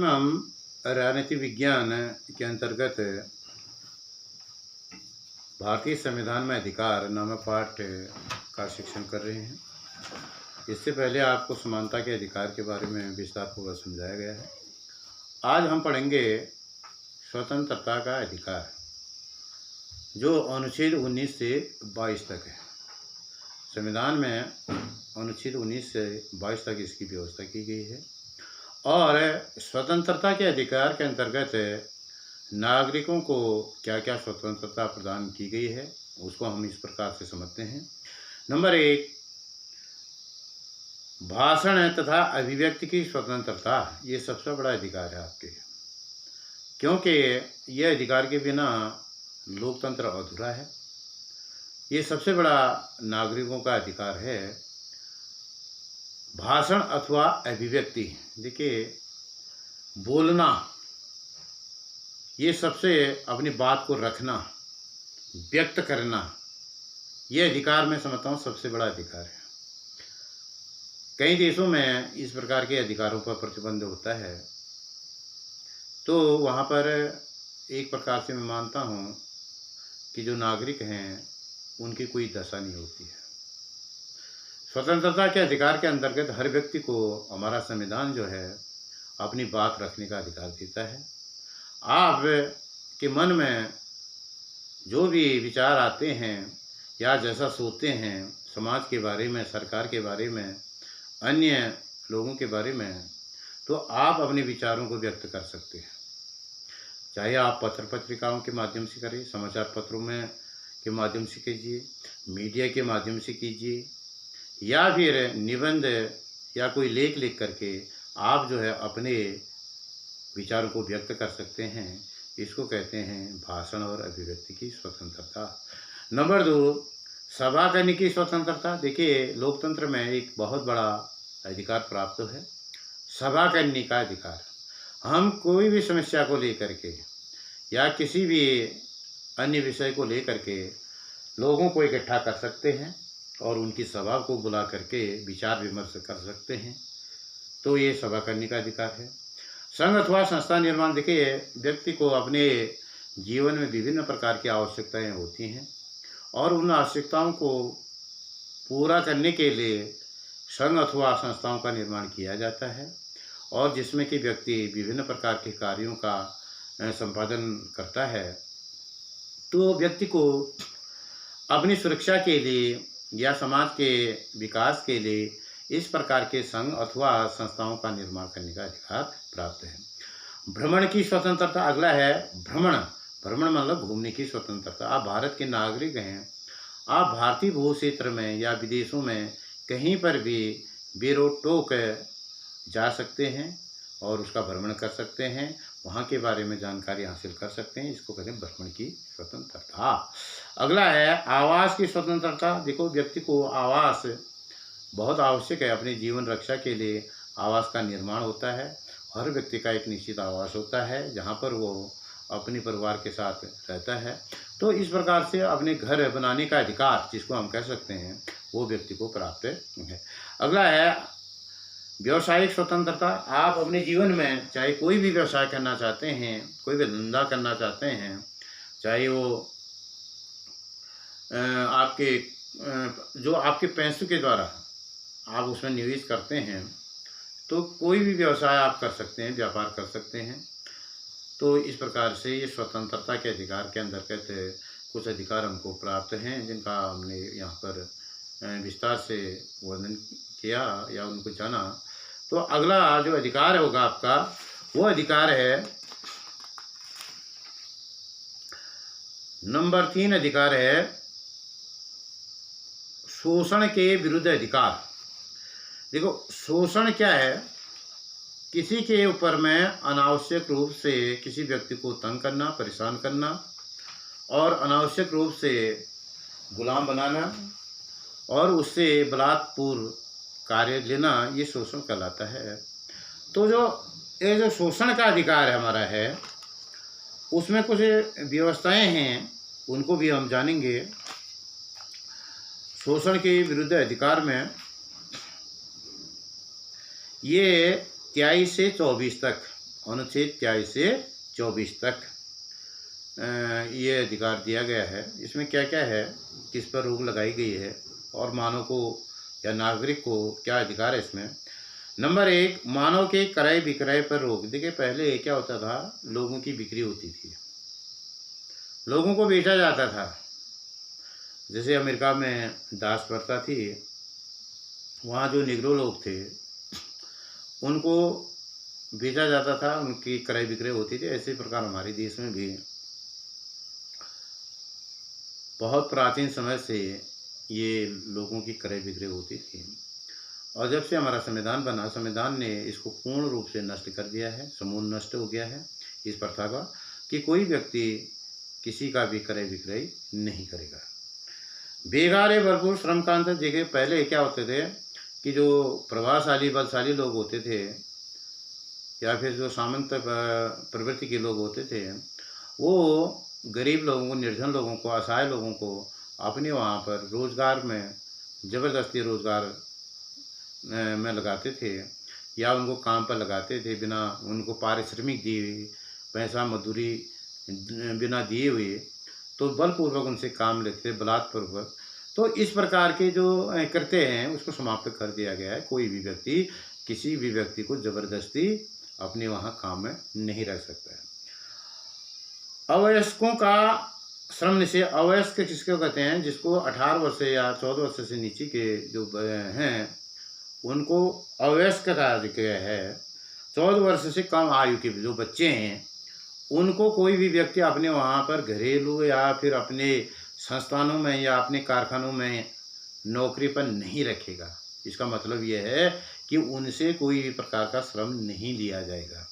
में हम राजनीति विज्ञान के अंतर्गत भारतीय संविधान में अधिकार नामक पाठ का शिक्षण कर रहे हैं। इससे पहले आपको समानता के अधिकार के बारे में विस्तारपूर्वक समझाया गया है। आज हम पढ़ेंगे स्वतंत्रता का अधिकार, जो अनुच्छेद 19 से 22 तक है। संविधान में अनुच्छेद 19 से 22 तक इसकी व्यवस्था की गई है। और स्वतंत्रता के अधिकार के अंतर्गत नागरिकों को क्या क्या स्वतंत्रता प्रदान की गई है, उसको हम इस प्रकार से समझते हैं। नंबर 1, भाषण तथा अभिव्यक्ति की स्वतंत्रता। ये सबसे बड़ा अधिकार है आपके, क्योंकि यह अधिकार के बिना लोकतंत्र अधूरा है। ये सबसे बड़ा नागरिकों का अधिकार है, भाषण अथवा अभिव्यक्ति। देखिए, बोलना, ये सबसे अपनी बात को रखना, व्यक्त करना, ये अधिकार मैं समझता हूँ सबसे बड़ा अधिकार है। कई देशों में इस प्रकार के अधिकारों पर प्रतिबंध होता है, तो वहाँ पर एक प्रकार से मैं मानता हूँ कि जो नागरिक हैं उनकी कोई दशा नहीं होती है। स्वतंत्रता के अधिकार के अंतर्गत हर व्यक्ति को हमारा संविधान जो है अपनी बात रखने का अधिकार देता है। आप के मन में जो भी विचार आते हैं या जैसा सोचते हैं समाज के बारे में, सरकार के बारे में, अन्य लोगों के बारे में, तो आप अपने विचारों को व्यक्त कर सकते हैं। चाहे आप पत्र पत्रिकाओं के माध्यम से करें, समाचार पत्रों में के माध्यम से कीजिए, मीडिया के माध्यम से कीजिए, या फिर निबंध या कोई लेख लिख करके आप जो है अपने विचारों को व्यक्त कर सकते हैं। इसको कहते हैं भाषण और अभिव्यक्ति की स्वतंत्रता। नंबर 2, सभा करने की स्वतंत्रता। देखिए, लोकतंत्र में एक बहुत बड़ा अधिकार प्राप्त है, सभा करने का अधिकार। हम कोई भी समस्या को लेकर के या किसी भी अन्य विषय को लेकर के लोगों को इकट्ठा कर सकते हैं और उनकी सभा को बुला करके विचार विमर्श कर सकते हैं। तो ये सभा करने का अधिकार है। संघ अथवा संस्था निर्माण। देखिए, व्यक्ति को अपने जीवन में विभिन्न प्रकार की आवश्यकताएं होती हैं और उन आवश्यकताओं को पूरा करने के लिए संघ अथवा संस्थाओं का निर्माण किया जाता है, और जिसमें कि व्यक्ति विभिन्न प्रकार के कार्यों का संपादन करता है। तो व्यक्ति को अपनी सुरक्षा के लिए या समाज के विकास के लिए इस प्रकार के संघ अथवा संस्थाओं का निर्माण करने का अधिकार प्राप्त है। भ्रमण की स्वतंत्रता। अगला है भ्रमण। भ्रमण मतलब घूमने की स्वतंत्रता। आप भारत के नागरिक हैं, आप भारतीय भू क्षेत्र में या विदेशों में कहीं पर भी बेरोक-टोक जा सकते हैं और उसका भ्रमण कर सकते हैं, वहाँ के बारे में जानकारी हासिल कर सकते हैं। इसको कहते हैं भ्रमण की स्वतंत्रता। अगला है आवास की स्वतंत्रता। देखो, व्यक्ति को आवास बहुत आवश्यक है। अपने जीवन रक्षा के लिए आवास का निर्माण होता है। हर व्यक्ति का एक निश्चित आवास होता है जहाँ पर वो अपने परिवार के साथ रहता है। तो इस प्रकार से अपने घर बनाने का अधिकार, जिसको हम कह सकते हैं, वो व्यक्ति को प्राप्त है। अगला है व्यावसायिक स्वतंत्रता। आप अपने जीवन में चाहे कोई भी व्यवसाय करना चाहते हैं, कोई भी धंधा करना चाहते हैं, चाहे वो जो आपके पैसों के द्वारा आप उसमें निवेश करते हैं, तो कोई भी व्यवसाय आप कर सकते हैं, व्यापार कर सकते हैं। तो इस प्रकार से ये स्वतंत्रता के अधिकार के अंतर्गत कुछ अधिकार हमको प्राप्त हैं, जिनका हमने यहाँ पर विस्तार से वर्णन किया या उनको जाना। तो अगला जो अधिकार होगा आपका, वो अधिकार है नंबर 3। अधिकार है शोषण के विरुद्ध अधिकार। देखो, शोषण क्या है? किसी के ऊपर में अनावश्यक रूप से किसी व्यक्ति को तंग करना, परेशान करना और अनावश्यक रूप से गुलाम बनाना और उससे बलात्पूर्व कार्य लेना, ये शोषण कहलाता है। तो ये जो शोषण का अधिकार हमारा है, उसमें कुछ व्यवस्थाएं हैं, उनको भी हम जानेंगे। शोषण के विरुद्ध अधिकार में ये 23 से 24 तक अनुच्छेद 23 से 24 तक ये अधिकार दिया गया है। इसमें क्या क्या है, किस पर रोक लगाई गई है और मानव को या नागरिक को क्या अधिकार है इसमें। नंबर 1, मानव के क्रय विक्रय पर रोक। देखिए पहले क्या होता था, लोगों की बिक्री होती थी, लोगों को बेचा जाता था। जैसे अमेरिका में दास प्रथा थी, वहाँ जो निग्रो लोग थे उनको बेचा जाता था, उनकी क्रय विक्रय होती थी। ऐसे प्रकार हमारे देश में भी बहुत प्राचीन समय से ये लोगों की क्रय विक्रय होती थी। और जब से हमारा संविधान बना, संविधान ने इसको पूर्ण रूप से नष्ट कर दिया है, समूल नष्ट हो गया है इस प्रथा का, कि कोई व्यक्ति किसी का भी क्रय विक्रय नहीं करेगा। बेगारे भरपूर श्रम का अंतर। देखिए पहले क्या होते थे कि जो प्रभावशाली बलशाली लोग होते थे या फिर जो सामंत प्रवृत्ति के लोग होते थे, वो गरीब लोगों को, निर्धन लोगों को, असहाय लोगों को अपने वहाँ पर रोजगार में ज़बरदस्ती रोजगार में लगाते थे या उनको काम पर लगाते थे, बिना उनको पारिश्रमिक दिए हुए, पैसा मजदूरी बिना दिए हुए, तो बलपूर्वक उनसे काम लेते थे, बलात्पूर्वक। तो इस प्रकार के जो करते हैं उसको समाप्त कर दिया गया है। कोई भी व्यक्ति किसी भी व्यक्ति को ज़बरदस्ती अपने वहाँ काम में नहीं रख सकता है। अवयस्कों का श्रम निषेध। अवयस्क किसको कहते हैं? जिसको 18 वर्ष या 14 वर्ष से नीचे के जो हैं उनको अवयस्क कहा गया है। 14 वर्ष से कम आयु के जो बच्चे हैं उनको कोई भी व्यक्ति अपने वहाँ पर घरेलू या फिर अपने संस्थानों में या अपने कारखानों में नौकरी पर नहीं रखेगा। इसका मतलब यह है कि उनसे कोई भी प्रकार का श्रम नहीं लिया जाएगा,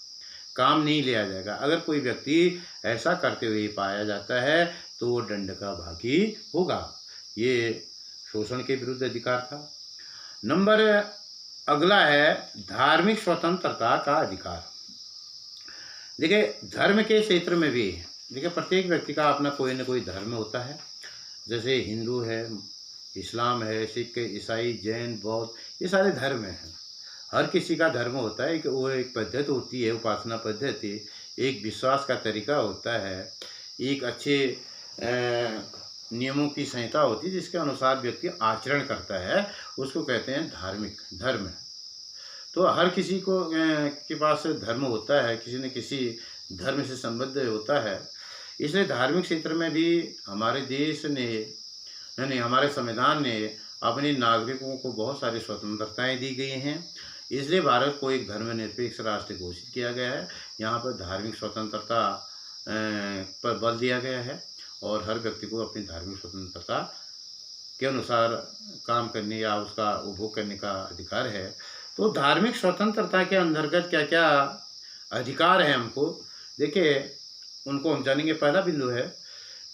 काम नहीं लिया जाएगा। अगर कोई व्यक्ति ऐसा करते हुए पाया जाता है तो वो दंड का भागी होगा। ये शोषण के विरुद्ध अधिकार था। नंबर अगला है धार्मिक स्वतंत्रता का अधिकार। देखिए धर्म के क्षेत्र में भी देखिए प्रत्येक व्यक्ति का अपना कोई न कोई धर्म होता है। जैसे हिंदू है, इस्लाम है, सिख, ईसाई, जैन, बौद्ध, ये सारे धर्म हैं। हर किसी का धर्म होता है कि वो एक पद्धति होती है, उपासना पद्धति, एक विश्वास का तरीका होता है, एक अच्छे नियमों की संहिता होती है जिसके अनुसार व्यक्ति आचरण करता है, उसको कहते हैं धार्मिक धर्म। तो हर किसी को के पास धर्म होता है, किसी न किसी धर्म से संबद्ध होता है। इसलिए धार्मिक क्षेत्र में भी हमारे देश ने नहीं हमारे संविधान ने अपने नागरिकों को बहुत सारी स्वतंत्रताएं दी गई हैं। इसलिए भारत को एक धर्मनिरपेक्ष राष्ट्र घोषित किया गया है। यहाँ पर धार्मिक स्वतंत्रता पर बल दिया गया है और हर व्यक्ति को अपनी धार्मिक स्वतंत्रता के अनुसार काम करने या उसका उपभोग करने का अधिकार है। तो धार्मिक स्वतंत्रता के अंतर्गत क्या क्या अधिकार हैं हमको, देखिए उनको हम जानेंगे। पहला बिंदु है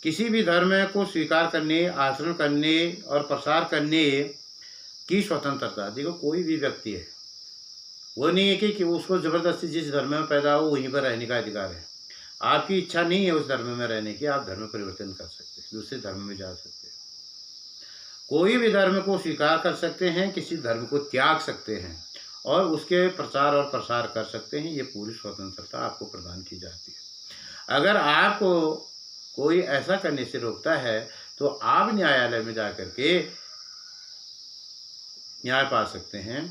किसी भी धर्म को स्वीकार करने, आचरण करने और प्रसार करने की स्वतंत्रता। देखो कोई भी व्यक्ति है, वो नहीं है कि उसको ज़बरदस्ती जिस धर्म में पैदा हो वहीं पर रहने का अधिकार है। आपकी इच्छा नहीं है उस धर्म में रहने की, आप धर्म परिवर्तन कर सकते हैं, दूसरे धर्म में जा सकते हैं। कोई भी धर्म को स्वीकार कर सकते हैं, किसी धर्म को त्याग सकते हैं और उसके प्रचार और प्रसार कर सकते हैं। ये पूरी स्वतंत्रता आपको प्रदान की जाती है। अगर आपको कोई ऐसा करने से रोकता है तो आप न्यायालय में जा कर के न्याय पा सकते हैं।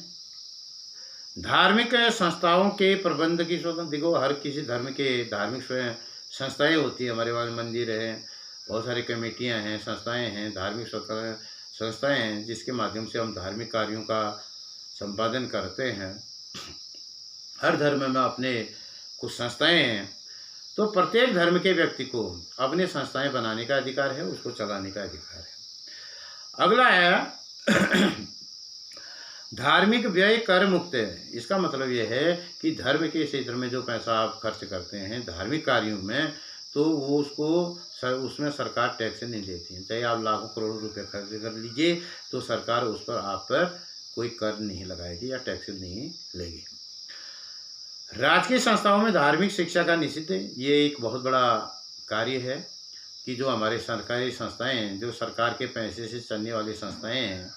धार्मिक संस्थाओं के प्रबंध की स्वतंत्रता। देखो हर किसी धर्म के धार्मिक संस्थाएं होती है। हमारे वहाँ मंदिर है, बहुत सारी कमेटियां हैं, संस्थाएं हैं, धार्मिक संस्थाएं हैं जिसके माध्यम से हम धार्मिक कार्यों का संपादन करते हैं। हर धर्म में अपने कुछ संस्थाएं हैं। तो प्रत्येक धर्म के व्यक्ति को अपने संस्थाएं बनाने का अधिकार है, उसको चलाने का अधिकार है। अगला है धार्मिक व्यय कर मुक्त है। इसका मतलब यह है कि धर्म के क्षेत्र में जो पैसा आप खर्च करते हैं धार्मिक कार्यों में, तो वो उसमें सरकार टैक्स नहीं लेती है। चाहे आप लाखों करोड़ों रुपए खर्च कर लीजिए तो सरकार उस पर आप पर कोई कर नहीं लगाएगी या टैक्स नहीं लेगी। राजकीय संस्थाओं में धार्मिक शिक्षा का निषिद्ध है। ये एक बहुत बड़ा कार्य है कि जो हमारे सरकारी संस्थाएं हैं, जो सरकार के पैसे से चलने वाली संस्थाएं हैं,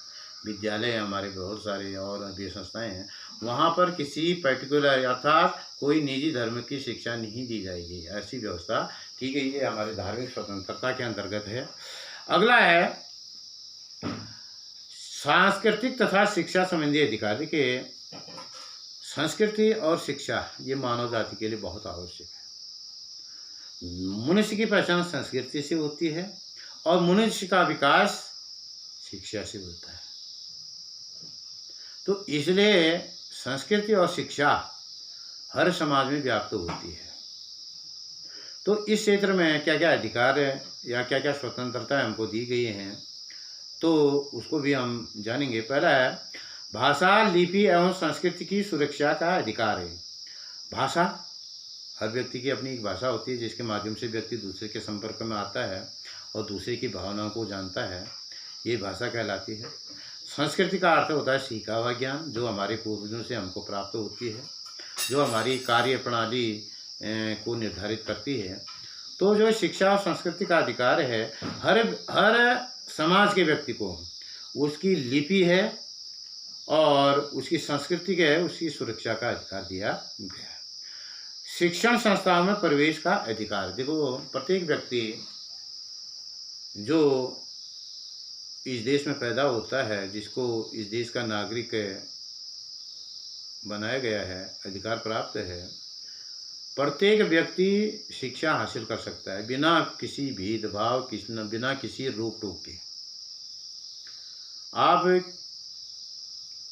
विद्यालय हमारे बहुत सारे और भी संस्थाएं हैं, वहाँ पर किसी पर्टिकुलर अर्थात कोई निजी धर्म की शिक्षा नहीं दी जाएगी। ऐसी व्यवस्था की गई है, हमारे धार्मिक स्वतंत्रता के अंतर्गत है। अगला है सांस्कृतिक तथा शिक्षा संबंधी अधिकार। देखिए, संस्कृति और शिक्षा ये मानव जाति के लिए बहुत आवश्यक है। मनुष्य की पहचान संस्कृति से होती है और मनुष्य का विकास शिक्षा से होता है। तो इसलिए संस्कृति और शिक्षा हर समाज में व्याप्त होती है। तो इस क्षेत्र में क्या क्या अधिकार है या क्या क्या स्वतंत्रता हमको दी गई हैं, तो उसको भी हम जानेंगे। पहला है भाषा, लिपि एवं संस्कृति की सुरक्षा का अधिकार है। भाषा, हर व्यक्ति की अपनी एक भाषा होती है जिसके माध्यम से व्यक्ति दूसरे के संपर्क में आता है और दूसरे की भावनाओं को जानता है, ये भाषा कहलाती है। संस्कृति का अर्थ होता है सीखा हुआ ज्ञान, जो हमारे पूर्वजों से हमको प्राप्त होती है, जो हमारी कार्य प्रणाली को निर्धारित करती है। तो जो शिक्षा और संस्कृति का अधिकार है, हर समाज के व्यक्ति को उसकी लिपि है और उसकी संस्कृति के है, उसकी सुरक्षा का अधिकार दिया गया है। शिक्षण संस्थाओं में प्रवेश का अधिकार। देखो, प्रत्येक व्यक्ति जो इस देश में पैदा होता है, जिसको इस देश का नागरिक बनाया गया है, अधिकार प्राप्त है, प्रत्येक व्यक्ति शिक्षा हासिल कर सकता है बिना किसी भेदभाव, बिना किसी रोक टोक के। आप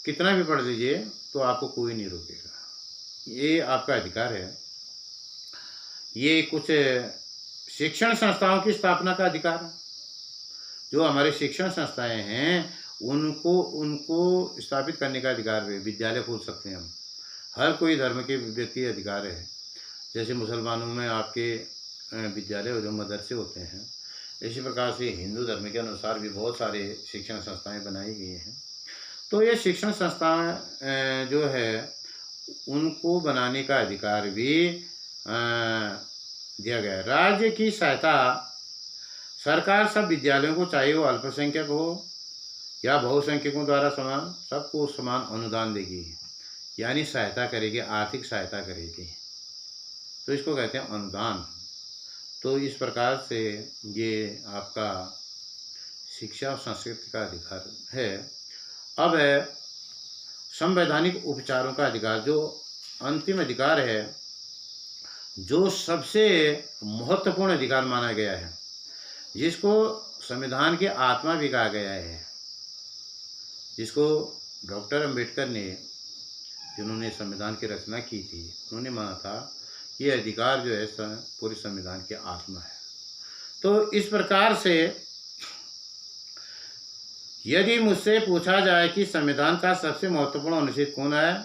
कितना भी पढ़ लीजिए तो आपको कोई नहीं रोकेगा, ये आपका अधिकार है। ये कुछ शिक्षण संस्थाओं की स्थापना का अधिकार है। जो हमारे शिक्षण संस्थाएं हैं उनको स्थापित करने का अधिकार है। विद्यालय खोल सकते हैं हम, हर कोई धर्म के व्यक्ति अधिकार है। जैसे मुसलमानों में आपके विद्यालय जो मदरसे होते हैं, इसी प्रकार से हिंदू धर्म के अनुसार भी बहुत सारे शिक्षण संस्थाएं बनाई गई हैं। तो ये शिक्षण संस्थाएं जो है उनको बनाने का अधिकार भी दिया गया है। राज्य की सहायता, सरकार सब विद्यालयों को, चाहे वो अल्पसंख्यक हो या बहुसंख्यकों द्वारा समान, सबको समान अनुदान देगी, यानी सहायता करेगी, आर्थिक सहायता करेगी। तो इसको कहते हैं अनुदान। तो इस प्रकार से ये आपका शिक्षा और संस्कृति का अधिकार है। अब है संवैधानिक उपचारों का अधिकार, जो अंतिम अधिकार है, जो सबसे महत्वपूर्ण अधिकार माना गया है, जिसको संविधान की आत्मा भी कहा गया है, जिसको डॉक्टर अंबेडकर ने, जिन्होंने संविधान की रचना की थी, उन्होंने माना था ये अधिकार जो है पूरे संविधान की आत्मा है। तो इस प्रकार से यदि मुझसे पूछा जाए कि संविधान का सबसे महत्वपूर्ण अनुच्छेद कौन है,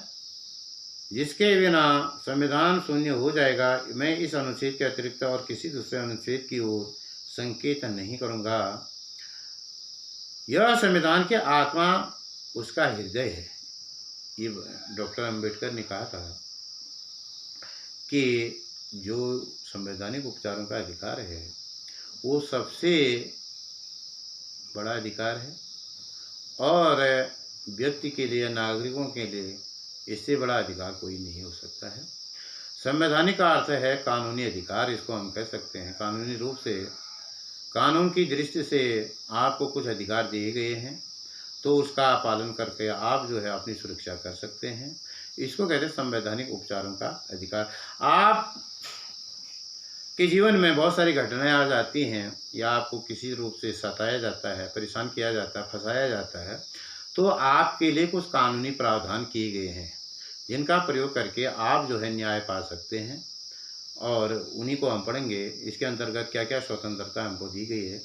जिसके बिना संविधान शून्य हो जाएगा, मैं इस अनुच्छेद के अतिरिक्त और किसी दूसरे अनुच्छेद की ओर संकेत नहीं करूँगा। यह संविधान की आत्मा, उसका हृदय है। ये डॉक्टर अंबेडकर ने कहा था कि जो संवैधानिक उपचारों का अधिकार है वो सबसे बड़ा अधिकार है और व्यक्ति के लिए, नागरिकों के लिए इससे बड़ा अधिकार कोई नहीं हो सकता है। संवैधानिक का अर्थ है कानूनी अधिकार, इसको हम कह सकते हैं। कानूनी रूप से, कानून की दृष्टि से आपको कुछ अधिकार दिए गए हैं, तो उसका पालन करके आप जो है अपनी सुरक्षा कर सकते हैं। इसको कहते हैं संवैधानिक उपचारों का अधिकार। आप के जीवन में बहुत सारी घटनाएं आ जाती हैं या आपको किसी रूप से सताया जाता है, परेशान किया जाता है, फंसाया जाता है, तो आपके लिए कुछ कानूनी प्रावधान किए गए हैं जिनका प्रयोग करके आप जो है न्याय पा सकते हैं, और उन्हीं को हम पढ़ेंगे। इसके अंतर्गत क्या क्या स्वतंत्रता हमको दी गई है।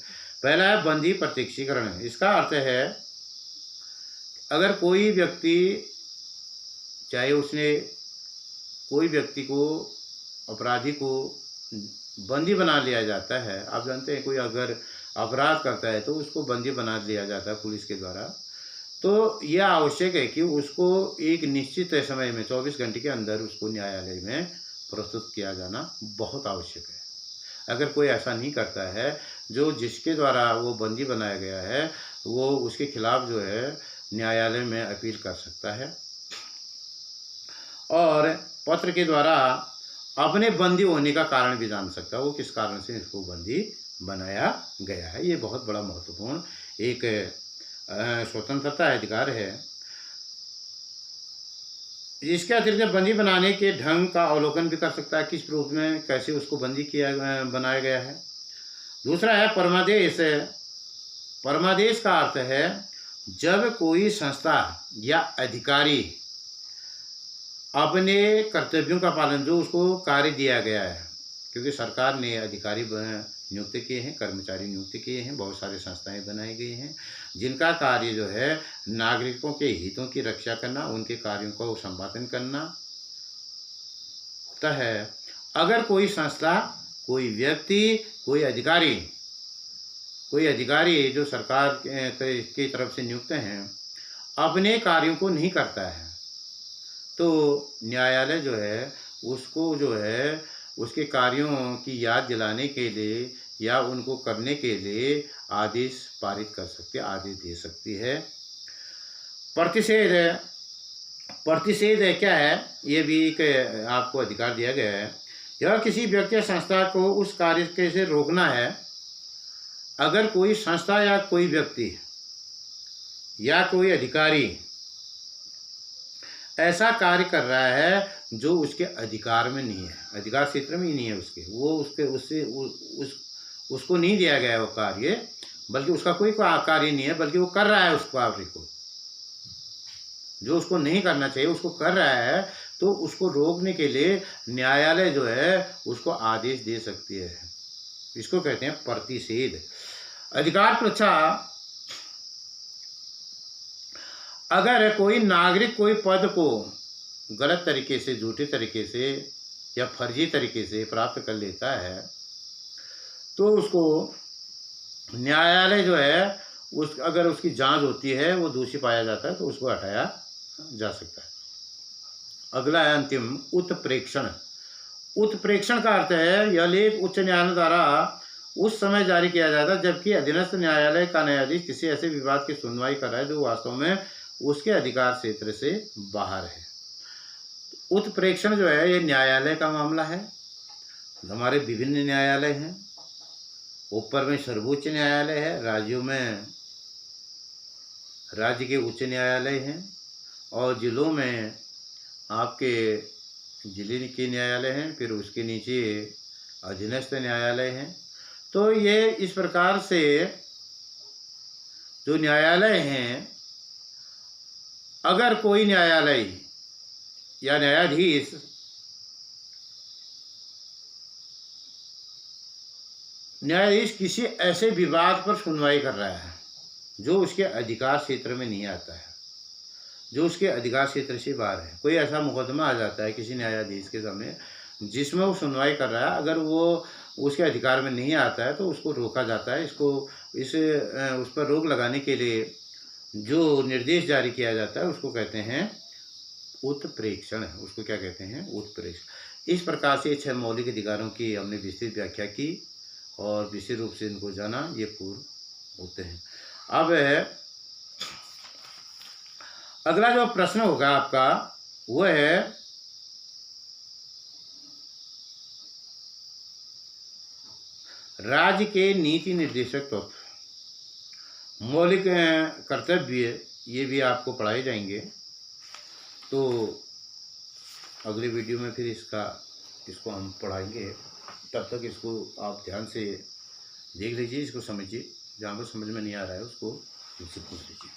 पहला है बंदी प्रत्यक्षीकरण। इसका अर्थ है अगर कोई व्यक्ति, चाहे उसने कोई व्यक्ति को, अपराधी को बंदी बना लिया जाता है। आप जानते हैं कोई अगर अपराध करता है तो उसको बंदी बना लिया जाता है पुलिस के द्वारा। तो यह आवश्यक है कि उसको एक निश्चित समय में 24 घंटे के अंदर उसको न्यायालय में प्रस्तुत किया जाना बहुत आवश्यक है। अगर कोई ऐसा नहीं करता है, जो जिसके द्वारा वो बंदी बनाया गया है, वो उसके खिलाफ जो है न्यायालय में अपील कर सकता है। और पत्र के द्वारा अपने बंदी होने का कारण भी जान सकता है, वो किस कारण से इसको बंदी बनाया गया है। ये बहुत बड़ा महत्वपूर्ण एक स्वतंत्रता अधिकार है। इसके अतिरिक्त बंदी बनाने के ढंग का अवलोकन भी कर सकता है, किस रूप में कैसे उसको बंदी किया बनाया गया है। दूसरा है परमादेश। परमादेश का अर्थ है जब कोई संस्था या अधिकारी अपने कर्तव्यों का पालन, जो उसको कार्य दिया गया है, क्योंकि सरकार ने अधिकारी नियुक्त किए हैं, कर्मचारी नियुक्त किए हैं, बहुत सारे संस्थाएं बनाई गई हैं जिनका कार्य जो है नागरिकों के हितों की रक्षा करना, उनके कार्यों को संपादन करना होता है। अगर कोई संस्था, कोई व्यक्ति, कोई अधिकारी जो सरकार की तरफ से नियुक्त हैं अपने कार्यों को नहीं करता है, तो न्यायालय जो है उसको जो है उसके कार्यों की याद दिलाने के लिए या उनको करने के लिए आदेश पारित कर सकती है, आदेश दे सकती है। प्रतिषेध। प्रतिषेध क्या है? ये भी एक आपको अधिकार दिया गया है। यह किसी व्यक्ति या संस्था को उस कार्य से रोकना है। अगर कोई संस्था या कोई व्यक्ति या कोई अधिकारी ऐसा कार्य कर रहा है जो उसके अधिकार में नहीं है, अधिकार क्षेत्र में ही नहीं है उसके, वो उसको नहीं दिया गया है वो कार्य, बल्कि उसका कोई कार्य नहीं है, बल्कि वो कर रहा है उस कार्य को, जो उसको नहीं करना चाहिए उसको कर रहा है, तो उसको रोकने के लिए न्यायालय जो है उसको आदेश दे सकती है। इसको कहते हैं प्रतिषेध। अधिकार परीक्षा। अगर कोई नागरिक कोई पद को गलत तरीके से, झूठे तरीके से या फर्जी तरीके से प्राप्त कर लेता है, तो उसको न्यायालय जो है अगर उसकी जांच होती है, वो दोषी पाया जाता है, तो उसको हटाया जा सकता है। अगला है अंतिम, उत्प्रेक्षण। उत्प्रेक्षण का अर्थ है यह लेख उच्च न्यायालय द्वारा उस समय जारी किया जाता है जबकि अधीनस्थ न्यायालय का न्यायाधीश किसी ऐसे विवाद की सुनवाई कर रहा है जो वास्तव में उसके अधिकार क्षेत्र से बाहर है। उत्प्रेक्षण जो है ये न्यायालय का मामला है। हमारे विभिन्न न्यायालय हैं। ऊपर में सर्वोच्च न्यायालय है, राज्यों में राज्य के उच्च न्यायालय हैं, और जिलों में आपके जिले के न्यायालय हैं, फिर उसके नीचे अधीनस्थ न्यायालय हैं। तो ये इस प्रकार से जो न्यायालय हैं, अगर कोई न्यायालय या न्यायाधीश किसी ऐसे विवाद पर सुनवाई कर रहा है जो उसके अधिकार क्षेत्र में नहीं आता है, जो उसके अधिकार क्षेत्र से बाहर है, कोई ऐसा मुकदमा आ जाता है किसी न्यायाधीश के सामने जिसमें वो सुनवाई कर रहा है, अगर वो उसके अधिकार में नहीं आता है तो उसको रोका जाता है। उस पर रोक लगाने के लिए जो निर्देश जारी किया जाता है उसको कहते हैं उत्प्रेक्षण। उसको क्या कहते हैं? उत्प्रेक्षण। इस प्रकार से 6 मौलिक अधिकारों की हमने विस्तृत व्याख्या की और विशेष रूप से इनको जाना, ये पूर्ण होते हैं। अब अगला जो प्रश्न होगा आपका वो है राज्य के नीति निर्देशक तत्व, मौलिक कर्तव्य, ये भी आपको पढ़ाए जाएंगे। तो अगले वीडियो में फिर इसको हम पढ़ाएंगे। तब तक इसको आप ध्यान से देख लीजिए, इसको समझिए, जहाँ पर समझ में नहीं आ रहा है उसको मुझसे पूछ लीजिए।